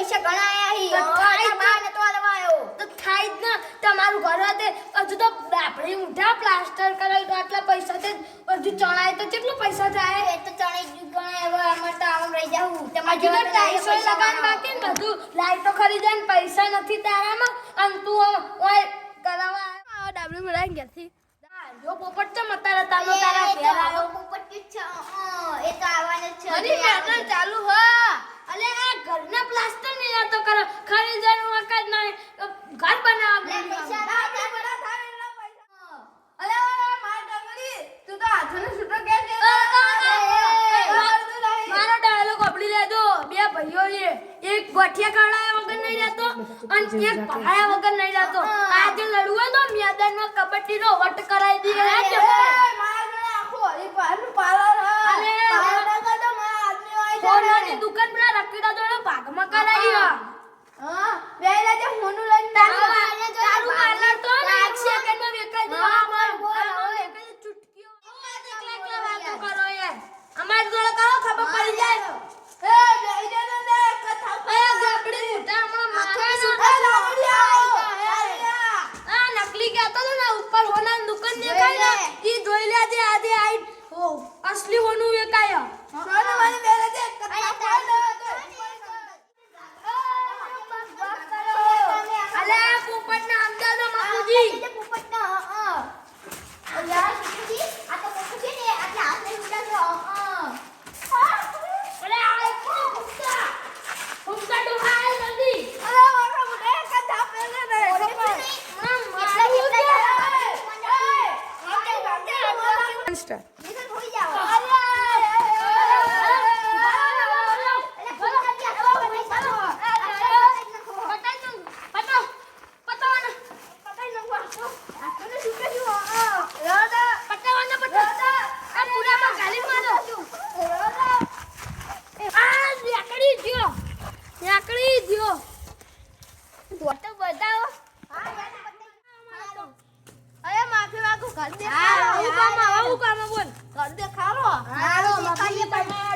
પૈસા ઘણા આયા હી માને તો લવાયો તો થાય જ ને તમારું ઘર હતે હજુ તો આપણે ઉઠા પ્લાસ્ટર કરાય તો આટલા પૈસા તે હજુ ચણાય તો કેટલો પૈસા થાય એ તો ચણે ઘણા હવે અમાર તો આમ રહી જાવું તમાર જો ટાઈસો લગાન બાકી ને બધું લાઈટો ખરીદન પૈસા નથી તારામાં અને તું ઓય કરાવા આ ડાબલી બોલાઈ ગયાથી જો પોપટ છે મતારા તારો તારા ઘેર આવ્યો પોપટ છે એ તો આવવાનો છે અરે મેટર ચાલુ હ અલે આ ઘરના પ્લાસ્ટર ની આ તો કરો ખરીદવાનું વખત નહીં ઘર બનાવવા પૈસા ના બડા થાય એટલા પૈસા અલે માર ડંગરી તું તો હાથને છૂટો કે છે મારો ડાયલોગ આપડી લેજો બે ભાઈઓ એક ગોઠિયા કાઢાયા વગર નહીં રહેતો અને એક પહાયા વગર નહીં રહેતો આજે લડવું હોય તો મેદાનમાં કબડ્ડી નો વટ કરાવી દઈએ મારા જોડે આખો હરી પાનું પાલર અલે પાલર તો મારા આદમી હોય છે કોનાની દુકાન પર રકીડા જોડે ભાગમાં કરાવી હા બે લેજે હોનું લઈને તારું પાલર તો એક સેકન્ડમાં વેકાઈ દો માર ચુટકીઓ એકલા વાતો કરો યાર અમાર જોડે કાઓ ખબર પડી જાય એ બેઈ જા ને કથા એ ગબડી મોટા હમણાં માથે લાવડિયા આ નકલી કહેતો તો ને ઉપર હોના દુકાન દેખાય ને ઈ જોઈ લેજે આજે આઈ ઓ અસલી હોનું વેકાય સોને વાળી બે લેજે કથા પાડો અલે પોપટ ના આમદા દો મામુજી પોપટ ના યાર સુજી આ તો પોપટ છે ને આટલા હાથ નહીં ઉડાડો અરે આ ફુક્કા તો હાલ જલ્દી અરે મારા મુડે કથા પેલે ને હોઈ જાવ અરે માફી માંગુ કર દે આવું કામ બોલ કર દે ખારો હાલો મફાઈએ પણ